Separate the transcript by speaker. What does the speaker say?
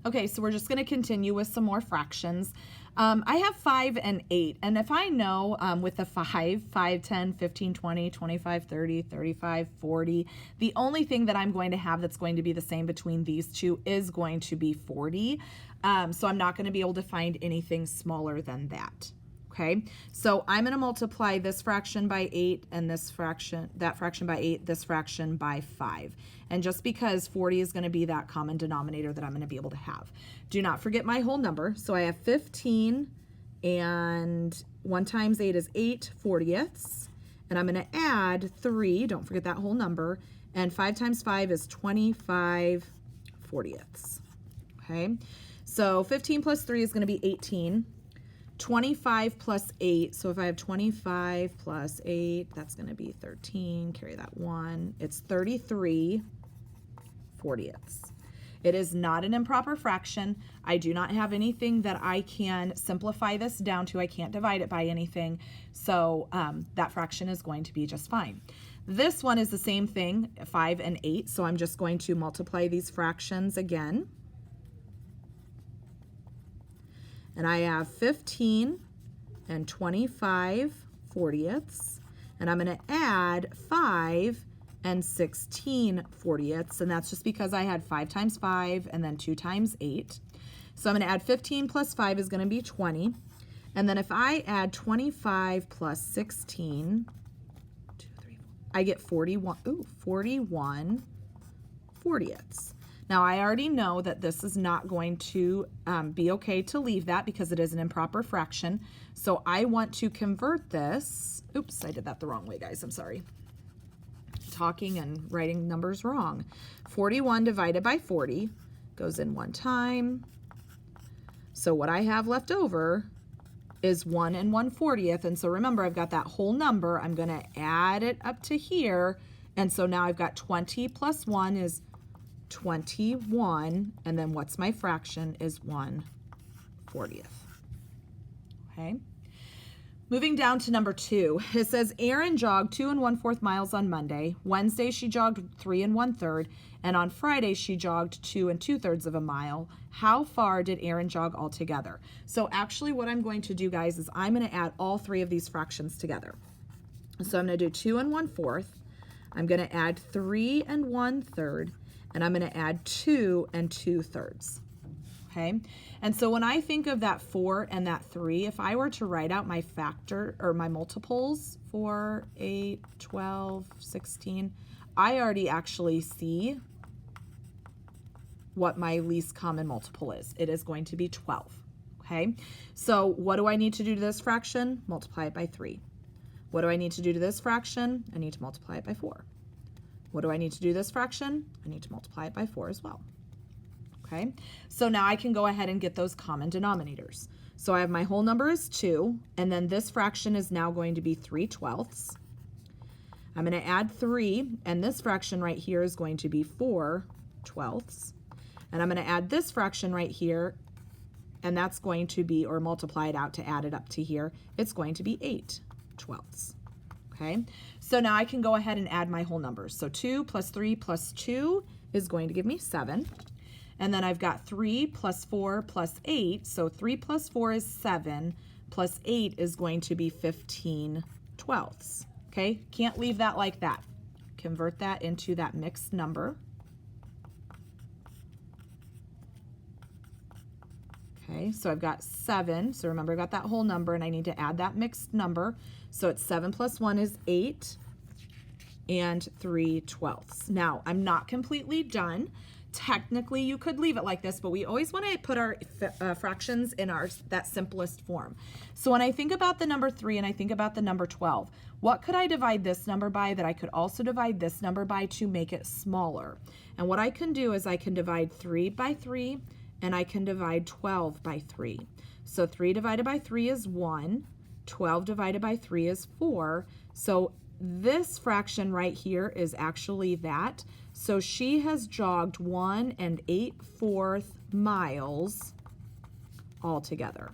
Speaker 1: Okay, so we're just going to continue with some more fractions. I have 5 and 8, and if I know with the 5, 10, 15, 20, 25, 30, 35, 40, the only thing that I'm going to have that's going to be the same between these two is going to be 40. So I'm not going to be able to find anything smaller than that. Okay, so I'm going to multiply this fraction by 8 and this fraction, that fraction by 8, this fraction by 5. And just because 40 is going to be that common denominator that I'm going to be able to have. Do not forget my whole number. So I have 15 and 1 times 8 is 8 40ths. And I'm going to add 3, don't forget that whole number, and 5 times 5 is 25 40ths. Okay, so 15 plus 3 is going to be 18. 25 plus 8, so if I have 25 plus 8, that's going to be 13, carry that 1, it's 33 40ths. It is not an improper fraction. I do not have anything that I can simplify this down to. I can't divide it by anything, so that fraction is going to be just fine. This one is the same thing, 5 and 8, so I'm just going to multiply these fractions again. And I have 15 and 25 40ths, and I'm going to add 5 and 16 40ths, and that's just because I had 5 times 5 and then 2 times 8. So I'm going to add 15 plus 5 is going to be 20, and then if I add 25 plus 16, 2, 3, 4, I get 41 40ths. Now, I already know that this is not going to be okay to leave that because it is an improper fraction. So I want to convert this. Oops, I did that the wrong way, guys. I'm sorry. Talking and writing numbers wrong. 41 divided by 40 goes in 1 time. So what I have left over is 1 and 1/40th. And so remember, I've got that whole number. I'm going to add it up to here. And so now I've got 20 plus 1 is 21, and then what's my fraction is 1/40th. Okay. Moving down to number 2, it says Erin jogged 2 1/4 miles on Monday. Wednesday she jogged 3 1/3, and on Friday she jogged 2 2/3 of a mile. How far did Erin jog altogether? So actually what I'm going to do, guys, is I'm going to add all 3 of these fractions together. So I'm going to do 2 1/4. I'm going to add 3 1/3. And I'm going to add 2 2/3. Okay, and so when I think of that 4 and that 3, if I were to write out my factor or my multiples, 4, 8, 12, 16, I already actually see what my least common multiple is. It is going to be 12. Okay, so what do I need to do to this fraction? Multiply it by 3. What do I need to do to this fraction? I need to multiply it by 4. What do I need to do this fraction? I need to multiply it by 4 as well. Okay, so now I can go ahead and get those common denominators. So I have my whole number is 2, and then this fraction is now going to be 3/12. I'm going to add 3, and this fraction right here is going to be 4/12. And I'm going to add this fraction right here, and that's going to be, or multiply it out to add it up to here, it's going to be 8/12. Okay, so now I can go ahead and add my whole numbers. So 2 plus 3 plus 2 is going to give me 7. And then I've got 3 plus 4 plus 8. So 3 plus 4 is 7, plus 8 is going to be 15/12. Okay, can't leave that like that. Convert that into that mixed number. Okay, so I've got 7. So remember, I've got that whole number, and I need to add that mixed number. So it's 7 plus 1 is 8 and 3/12. Now, I'm not completely done. Technically, you could leave it like this, but we always want to put our fractions in that simplest form. So when I think about the number 3 and I think about the number 12, what could I divide this number by that I could also divide this number by to make it smaller? And what I can do is I can divide 3 by 3, and I can divide 12 by 3. So 3 divided by 3 is 1. 12 divided by 3 is 4. So this fraction right here is actually that. So she has jogged 1 8/4 miles altogether.